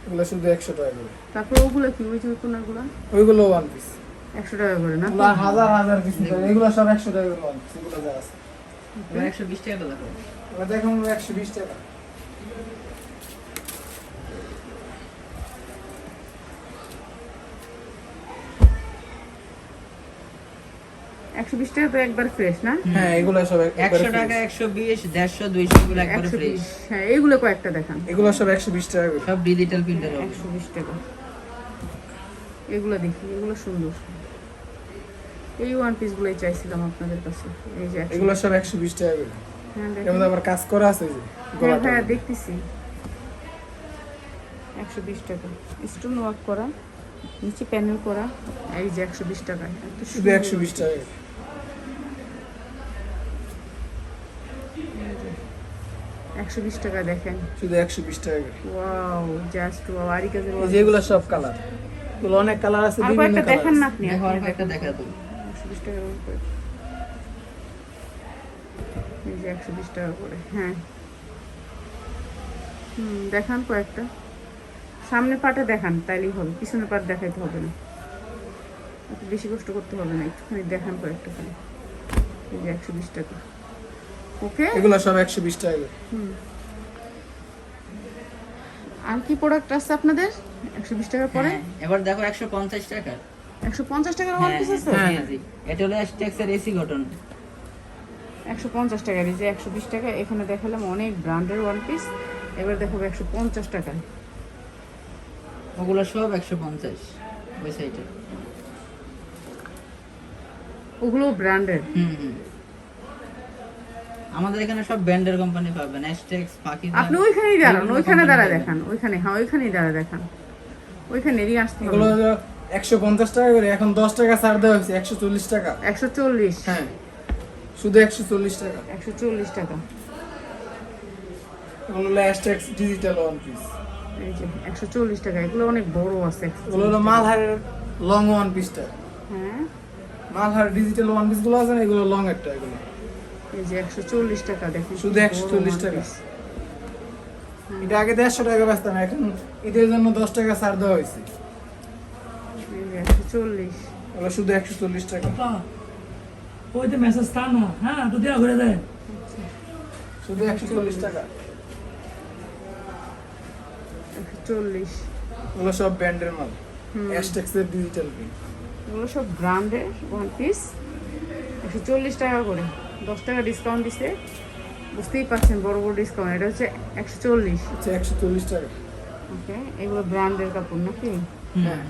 Speaker 4: এগুলো শুধু 100 টাকা করে।
Speaker 1: তারপর ওগুলো কি, ওই যে কোনগুলো
Speaker 4: ওইগুলো ওয়ান পিস।
Speaker 1: 100 টাকা করে না?
Speaker 4: এগুলো হাজার হাজার পিস। এগুলো সব 100 টাকা করে ওয়ান পিস। এগুলো যা আছে
Speaker 5: এবার 120 টাকাটা দেখো।
Speaker 4: এবার দেখো আমরা 120 টাকা।
Speaker 1: 120 টাকা তো একবার ফ্রেশ না?
Speaker 4: হ্যাঁ এগুলো সব
Speaker 5: 100 টাকা, 120, 150, 200 এগুলো একবারে ফ্রেশ।
Speaker 1: 120। হ্যাঁ এইগুলো কয়েকটা দেখান।
Speaker 4: এগুলো সব 120 টাকা করে।
Speaker 5: সব ডিজিটাল প্রিন্টার হবে।
Speaker 1: 120 টাকা। এগুলো দেখি, এগুলো সুন্দর। এই ওয়ান পিসগুলোই চাইছিলাম আপনাদের কাছে। এই যে 120
Speaker 4: এগুলো সব 120 টাকা করে।
Speaker 1: হ্যাঁ
Speaker 4: এর
Speaker 1: দেখেন।
Speaker 4: মধ্যে আবার কাজ করা আছে এই যে
Speaker 1: হ্যাঁ
Speaker 4: গলাটা।
Speaker 1: হ্যাঁ দেখতেছি। 120 টাকা। স্টোন ওয়ার্ক করা, নিচে প্যানেল করা। এই যে 120 টাকা। এত
Speaker 4: শুধু 120 টাকা করে।
Speaker 1: 120 টাকা দেখেন।
Speaker 4: শুধু 120 টাকা করে।
Speaker 1: Wow just wow. আরি কাজের
Speaker 4: এই যে এগুলো সব কালার। এগুলো অনেক কালার আছে,
Speaker 1: আর
Speaker 4: বিভিন্ন
Speaker 1: কয়েকটা
Speaker 4: কালার।
Speaker 1: দেখান না আপনি।
Speaker 5: দেখো আর একটা দেখা দাও।
Speaker 1: 120 টাকা করে। এই যে 120 টাকা করে। হ্যাঁ দেখান কয়েকটা। সামনের পাটে দেখান, তাইলেই হবে। পিছনের পাট দেখাইতে হবে না, একটু বেশি কষ্ট করতে হবে না। একটুখানি দেখান কয়েকটা খালি। এই যে 120 টাকা। ওকে
Speaker 4: এগুলো সব 120 টাকা করে।
Speaker 1: আর কি প্রোডাক্ট আছে আপনাদের 120 টাকার পরে?
Speaker 5: হ্যাঁ, এবার দেখো 150 টাকা।
Speaker 1: 150 টাকার ওয়ান
Speaker 5: হ্যাঁ
Speaker 1: পিস আছে?
Speaker 5: হ্যাঁ জি, এটা হলো স্টেক্সের এসি কটন।
Speaker 1: 150 টাকার। এই যে 120 টাকা। এখানে দেখালাম অনেক ব্র্যান্ডের ওয়ান পিস। এবার দেখো 150 টাকায়।
Speaker 5: ওগুলো সব 150 ওই সাইডে।
Speaker 1: ওগুলো ব্র্যান্ডের।
Speaker 5: আমাদের এখানে সব ব্র্যান্ডের কোম্পানি পাবেন, স্টেক্স, পাকিস্তান।
Speaker 1: আপনি ওইখানেই দাঁড়ান, ওইখানে দাঁড়া দেখান। ওইখানে, হ্যাঁ ওইখানেই দাঁড়া দেখান। ওইখানে এদিকে আসতে হবে।
Speaker 4: এগুলো 150 টাকা করে। এখন 10 টাকা ছাড় দেওয়া হয়েছে, 140 টাকা।
Speaker 1: 140।
Speaker 4: হ্যাঁ শুধু 140 টাকা।
Speaker 1: 140 টাকা।
Speaker 4: এগুলো ল্যাস্টেক্স ডিজিটাল ওয়ান পিস।
Speaker 1: এই যে 140 টাকা। এগুলো অনেক বড় আছে।
Speaker 4: এগুলো হলো মালহারের লং ওয়ান পিসটা।
Speaker 1: হ্যাঁ
Speaker 4: মালহার ডিজিটাল ওয়ান পিস গুলো আছে না, এগুলো লং একটা। এগুলো
Speaker 1: এই যে 140 টাকা। দেখুন
Speaker 4: শুধু 140 টাকা। এটা আগে 150 টাকা বেচতাম, এখন ঈদের জন্য 10 টাকা ছাড় দেওয়া হয়েছে।
Speaker 1: এই যে 140।
Speaker 4: এগুলো শুধু 140 টাকা।
Speaker 7: ওই তো মেসেজ তা না, হ্যাঁ তো দেওয়া করে দেয়।
Speaker 4: শুধু 140 টাকা।
Speaker 1: 140।
Speaker 4: এগুলো সব ব্র্যান্ডের মাল। অ্যাস্টেক্সের ডিজিটাল প্রিন্ট।
Speaker 2: এগুলো সব ব্র্যান্ডের ওয়ান পিস 140 টাকা করে, 10 টাকা ডিসকাউন্ট দিছে, বুঝতেই পারছেন বড় বড় ডিসকাউন্ট। এটা হচ্ছে 140।
Speaker 4: আচ্ছা 140 টাকা।
Speaker 2: ওকে, এগুলো ব্র্যান্ডের কাপড় নাকি?
Speaker 4: হ্যাঁ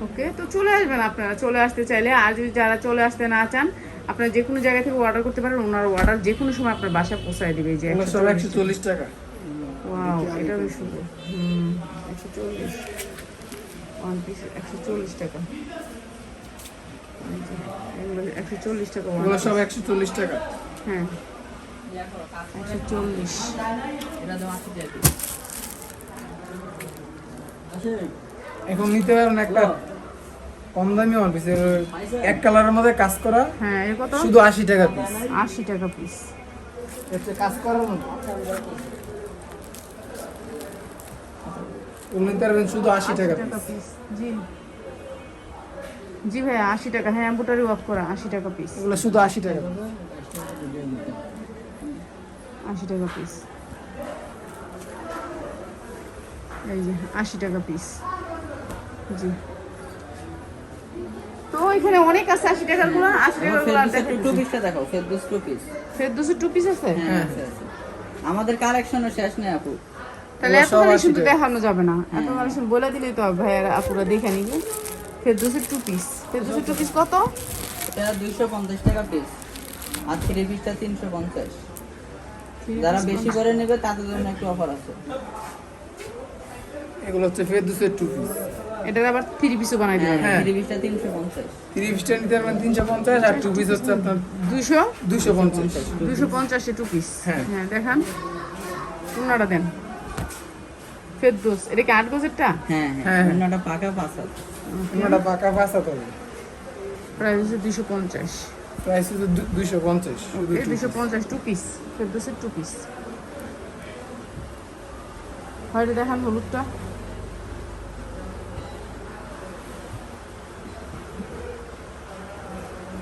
Speaker 2: ওকে, তো চলে আসবেন আপনারা, চলে আসতে চাইলে। আর যদি যারা চলে আসতে না চান, আপনারা যে কোনো জায়গা থেকে অর্ডার করতে পারেন, ওনার অর্ডার যে কোনো সময় আপনার বাসায় পৌঁছায় দিবে। এই যে
Speaker 4: এগুলো সব 140 টাকা।
Speaker 2: ওয়াও, এটা বেশ সুন্দর। 140 ওয়ান পিস 140 টাকা। এই যে, এগুলো 140 টাকা one
Speaker 4: এগুলো সব
Speaker 2: piece।
Speaker 4: 140 টাকা।
Speaker 2: হ্যাঁ 140।
Speaker 4: এখন নিতে পারেন একটা কম দামি ওয়ান পিস, এক কালারের মধ্যে কাজ করা,
Speaker 2: হ্যাঁ, এর কত?
Speaker 4: শুধু 80 টাকা পিস।
Speaker 2: 80 টাকা পিস।
Speaker 4: এটা কাজ করার মতো ওগুলো নিতে পারবেন শুধু 80 টাকা পিস।
Speaker 2: পিস। জি জি ভাইয়া, 80 টাকা। হ্যাঁ, এমব্রয়ডারি ওয়ার্ক করা 80 টাকা পিস।
Speaker 4: এগুলো শুধু 80 টাকা।
Speaker 2: 80 টাকা পিস। এই যে 80 টাকা পিস। জি, তো এখানে অনেক আছে 80 টাকার গুলো। 80 টাকার গুলো আর দেখেন।
Speaker 5: টু পিসটা দেখো, ফেরদৌস টু পিস।
Speaker 2: ফেরদৌসের টু পিস আছে?
Speaker 5: হ্যাঁ আছে, আছে। আমাদের কালেকশনও শেষ নেই আপু।
Speaker 2: তাহলে এত
Speaker 4: সব 80
Speaker 2: কালেকশন তো
Speaker 4: টাকা।
Speaker 2: দেখানো যাবে না। এত কালেকশন বলে দিলেই তো ভাইয়ারা আপুরা দেখে নিবে। ফেরদৌসের টু পিস। ফেরদৌসের টু পিস কত?
Speaker 5: এটা 250 টাকা পিস, আর থ্রি পিসটা 350। যারা বেশি করে নেবে তাদের জন্য একটু অফার আছে।
Speaker 4: এগুলো হচ্ছে ফেরদৌসের টু পিস।
Speaker 2: এটার আবার থ্রি পিসও বানাই দিবেন।
Speaker 5: হ্যাঁ, থ্রি পিসটা 350।
Speaker 4: 3 পিসটা নিতে পারবেন 350, আর টু পিস হচ্ছে আপনার
Speaker 2: 200
Speaker 4: 250।
Speaker 2: 250 টু পিস।
Speaker 4: হ্যাঁ।
Speaker 2: হ্যাঁ, দেখান ওনাটা দেন। ফেরদৌস, এটা কি 8 গজেরটা?
Speaker 5: হ্যাঁ
Speaker 4: হ্যাঁ,
Speaker 5: হ্যাঁ,
Speaker 4: হ্যাঁ।
Speaker 5: অন্যটা পাকা 5 হাত।
Speaker 4: ওটা পাকা 5 হাত হবে।
Speaker 2: প্রাইস হচ্ছে 250।
Speaker 4: প্রাইস হচ্ছে 250 শুধু
Speaker 2: এই
Speaker 4: two piece।
Speaker 2: 250 two piece. ফেরদৌসের টু পিস। হয়তো দেখান হলুদটা।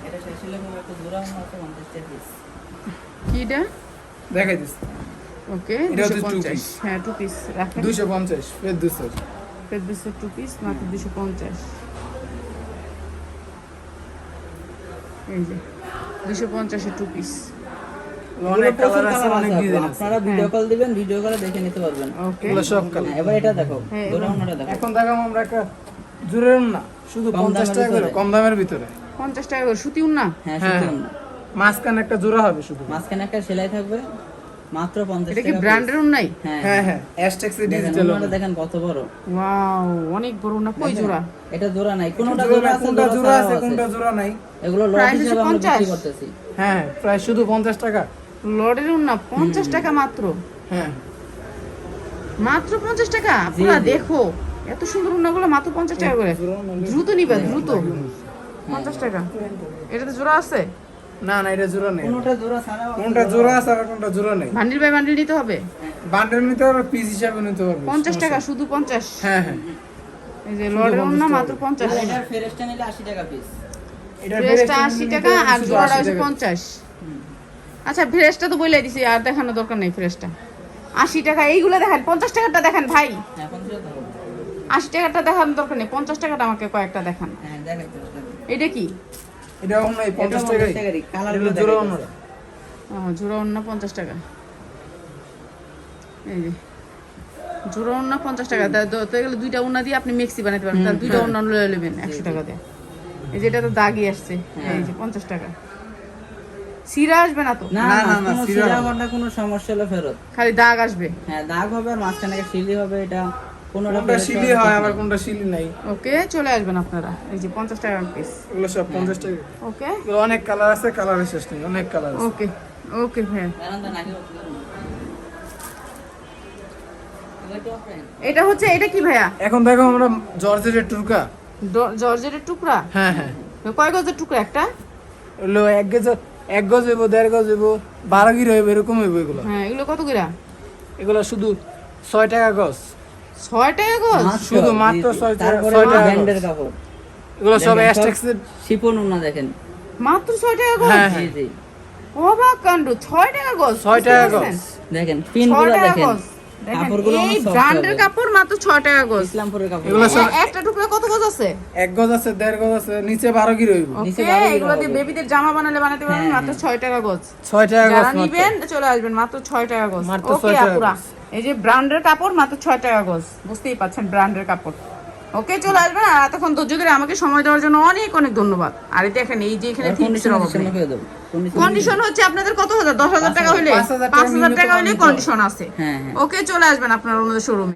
Speaker 5: এটা শেষ হলে পরে একটা জোড়া আছে 50 টাকা পিস।
Speaker 2: কি এটা?
Speaker 4: দেখাই দিচ্ছি।
Speaker 2: ওকে,
Speaker 4: এটা হচ্ছে two
Speaker 2: 250।
Speaker 4: piece।
Speaker 2: হ্যাঁ, টু পিস রাখেন।
Speaker 4: 250 ফেরদৌসের।
Speaker 2: ফেরদৌসের টু পিস মাত্র 250। এই যে 250 টু পিস।
Speaker 4: অনেক
Speaker 5: এগুলো প্রচুর
Speaker 4: কালার আছে,
Speaker 5: colour
Speaker 4: অনেক
Speaker 5: আছে আপু।
Speaker 4: ডিজাইন আছে।
Speaker 5: আপনারা ভিডিও কল দিবেন, ভিডিও কলে দেখে নিতে পারবেন।
Speaker 2: ওকে,
Speaker 4: এগুলো সব কালার।
Speaker 5: হ্যাঁ, এবার এটা দেখো,
Speaker 2: হ্যাঁ,
Speaker 5: জোড়া
Speaker 2: এবার-
Speaker 5: অন্যটা দেখো।
Speaker 4: এখন দেখাবো আমরা একটা জোরের না, শুধু
Speaker 5: কম
Speaker 4: 50
Speaker 5: দামের
Speaker 4: টাকা করে,
Speaker 5: ভিতরে।
Speaker 4: কম দামের ভিতরে।
Speaker 2: 50 টাকা করে সুতি উন্না।
Speaker 5: হ্যাঁ,
Speaker 4: হ্যাঁ,
Speaker 5: সুতি অন্য।
Speaker 4: মাঝখানে একটা জোড়া হবে শুধু।
Speaker 5: মাঝখানে একটা সেলাই থাকবে, মাত্র 50
Speaker 2: এটা
Speaker 5: টাকা
Speaker 2: কি
Speaker 5: piece।
Speaker 2: ব্র্যান্ডের উন্নাই?
Speaker 5: হ্যাঁ
Speaker 4: হ্যাঁ হ্যাঁ, অ্যাশটেক্স
Speaker 5: দেখেন,
Speaker 4: ডিজিটাল।
Speaker 5: অন্যটা দেখেন কত বড়।
Speaker 2: ওয়াও, অনেক বড় উন্না। কই
Speaker 5: দেখেন?
Speaker 2: জোড়া?
Speaker 5: এটা জোড়া নাই, কোনটা
Speaker 4: জোড়া
Speaker 5: জোড়া আছে,
Speaker 4: কোনটা জোড়া আছে,
Speaker 5: ছাড়াও
Speaker 4: কোনটা জোড়া নাই।
Speaker 5: এগুলো লট
Speaker 2: Price
Speaker 5: হিসেবে
Speaker 2: হচ্ছে
Speaker 5: আমরা
Speaker 2: 50
Speaker 5: বিক্রি করতেছি।
Speaker 4: হ্যাঁ, প্রায় শুধু 50 টাকা।
Speaker 2: লর্ডের উন্না 50 টাকা মাত্র।
Speaker 4: হ্যাঁ,
Speaker 2: মাত্র 50 টাকা। আপনারা
Speaker 5: জি।
Speaker 2: দেখো, এত সুন্দর উন্নাগুলো মাত্র 50 টাকা করে। দ্রুত নিবা, দ্রুত। 50 টাকা। এটাতে জোড়া আছে?
Speaker 4: না না, এটা জোড়া নেই।
Speaker 5: কোনটা জোড়া ছাড়াও আছে,
Speaker 4: কোনটা জোড়া আছে আর কোনটা জোড়া নেই।
Speaker 2: বান্ডিল বাই বান্ডিল নিতে হবে।
Speaker 4: বান্ডেল নিতে পারবে, পিস হিসাবে নিতে পারবে।
Speaker 2: 50 টাকা, শুধু 50।
Speaker 4: হ্যাঁ হ্যাঁ,
Speaker 2: এই যে লর্ডের উন্না মাত্র 50।
Speaker 5: আর এটার ফেরেশটা নিলে 80 টাকা পিস।
Speaker 4: এটা
Speaker 2: ফ্রেশটা 80 টাকা আর
Speaker 4: শুধু
Speaker 2: জোড়াটা
Speaker 4: 80
Speaker 2: হচ্ছে
Speaker 4: টাকা।
Speaker 2: 50। আচ্ছা, ফ্রেশটা তো বলে দিছি, আর দেখানো দরকার নেই। ফ্রেশটা 80 টাকা। এইগুলো দেখেন, 50 টাকাটা দেখেন ভাই।
Speaker 5: হ্যাঁ, 50 টাকা।
Speaker 2: 80 টাকাটা দেখানোর দরকার নেই, 50 টাকাটা আমাকে কয়েকটা দেখান।
Speaker 5: হ্যাঁ, দেখাইতে হবে।
Speaker 2: এটা কি?
Speaker 4: এটা অন্য এই 50
Speaker 5: এটা
Speaker 4: টাকাই।
Speaker 5: 50 টাকারই, কালার
Speaker 4: এটা
Speaker 5: গুলো
Speaker 4: জোড়া
Speaker 5: দেখাইতে
Speaker 4: অন্য।
Speaker 5: হবে।
Speaker 2: জোড়া অন্য 50 টাকা। এই যে জোড়া অন্য 50 টাকা। তো এগুলো দুইটা উন্না দিয়ে আপনি মিক্সি বানাতে পারবেন। তার দুইটা উন্না লয়ে নেবেন 100 টাকা দিয়ে। এই যে এটা তো দাগি আসছে। এই যে 50 টাকা। সিরা আসবে না তো?
Speaker 5: না
Speaker 4: না,
Speaker 5: না
Speaker 4: না,
Speaker 5: না,
Speaker 4: সিরা
Speaker 5: সিরা
Speaker 4: হবে।
Speaker 5: ঘন্টা কোনো সমস্যা হলে ফেরত।
Speaker 2: খালি দাগ আসবে।
Speaker 5: হ্যাঁ, দাগ হবে আর মাঝখানে একটা শিলি হবে। এটা কোনোটা
Speaker 4: কোনটা
Speaker 5: ফেরত
Speaker 4: শিলি
Speaker 5: হবে,
Speaker 4: হয়,
Speaker 5: ঠিক
Speaker 4: আবার
Speaker 5: নাই।
Speaker 4: কোনটা শিলি নাই।
Speaker 2: ওকে, চলে আসবেন আপনারা। এই যে 50 টাকা পিস।
Speaker 4: এগুলো সব 50 টাকা।
Speaker 2: ওকে
Speaker 4: এগুলো অনেক কালার আছে, কালারের শেষ নেই, অনেক কালার আছে।
Speaker 2: ওকে ওকে ভাইয়া।
Speaker 5: দাঁড়ান, দাঁড়ান, আগে বলতে দাও। এবার একটু open।
Speaker 2: এটা হচ্ছে, এটা কি ভাইয়া?
Speaker 4: এখন দেখো আমরা জর্জেটের টুরকা।
Speaker 2: জর্জেটের টুকরা?
Speaker 4: হ্যাঁ হ্যাঁ,
Speaker 2: কয় গজের টুকরা একটা?
Speaker 4: এগুলো 1 গজ হইব, 1.5 গজ হইব, 12 গির হইব, এরকম হইব এগুলো।
Speaker 2: হ্যাঁ, এগুলো কত করে?
Speaker 4: এগুলো শুধু 6 টাকা গজ।
Speaker 2: 6 টাকা গজ?
Speaker 5: মাত্র,
Speaker 4: শুধু মাত্র
Speaker 5: জি, জি।
Speaker 4: 6
Speaker 5: তারপরে
Speaker 4: 6 টাকা
Speaker 5: ব্র্যান্ডের
Speaker 4: গজ।
Speaker 5: কাপড়।
Speaker 4: এগুলো সব
Speaker 5: দেখেন,
Speaker 4: অ্যাশটেক্সের।
Speaker 5: শিপন উন্না দেখেন।
Speaker 2: মাত্র 6 টাকা গজ?
Speaker 4: হ্যাঁ
Speaker 5: জি
Speaker 4: হ্যাঁ,
Speaker 5: জি।
Speaker 2: অবাক কাণ্ড। 6 টাকা গজ?
Speaker 4: 6 টাকা
Speaker 2: বুঝতে
Speaker 4: গজ।
Speaker 2: পারছেন?
Speaker 5: দেখেন
Speaker 2: 6
Speaker 5: পিনগুলো
Speaker 2: টাকা
Speaker 5: দেখেন।
Speaker 2: গজ। দেখেন
Speaker 5: কাপড়গুলো
Speaker 2: এই
Speaker 5: অনেক soft
Speaker 2: ব্র্যান্ডের
Speaker 5: হবে।
Speaker 2: কাপড় মাত্র 6 টাকা গজ।
Speaker 5: ইসলামপুরের কাপড়।
Speaker 4: এগুলো সব
Speaker 2: একটা টুকরা কত গজ আছে?
Speaker 4: 1 গজ আছে, 1.5 গজ আছে, নিচে 12 কি রইব।
Speaker 5: নিচে
Speaker 2: ওকে,
Speaker 5: 12
Speaker 2: এগুলো
Speaker 5: হবে।
Speaker 2: দিয়ে বেবিদের জামা বানালে বানাতে পারবেন
Speaker 5: হ্যাঁ,
Speaker 2: মাত্র 6 টাকা গজ।
Speaker 4: 6 টাকা গজ
Speaker 2: যারা
Speaker 4: মাত্র।
Speaker 2: নিবেন চলে আসবেন মাত্র 6 টাকা গজ।
Speaker 4: মাত্র
Speaker 2: ওকে
Speaker 4: 6 টাকা
Speaker 2: আপুরা,
Speaker 4: গজ।
Speaker 2: এই যে ব্র্যান্ডের কাপড় মাত্র 6 টাকা গজ, বুঝতেই পাচ্ছেন ব্র্যান্ডের কাপড়। ওকে, চলে আসবেন। আর এতক্ষণ ধৈর্য ধরে আমাকে সময় দেওয়ার জন্য অনেক অনেক ধন্যবাদ। আর এই দেখেন এই যে এখানে
Speaker 5: আর
Speaker 2: থিমসের
Speaker 5: condition
Speaker 2: অভাব
Speaker 5: হিসেবে
Speaker 2: নেই।
Speaker 5: করে দেবো। Condition
Speaker 2: কন্ডিশন হচ্ছে আপনাদের কত হাজার, 10,000 টাকা হইলে,
Speaker 4: 5,000 টাকা
Speaker 2: 5,000 টাকা হইলে
Speaker 4: নিতে হবে।
Speaker 2: কন্ডিশন আছে।
Speaker 5: হ্যাঁ, হ্যাঁ।
Speaker 2: ওকে, চলে আসবেন আপনারা ওনাদের শোরুমে।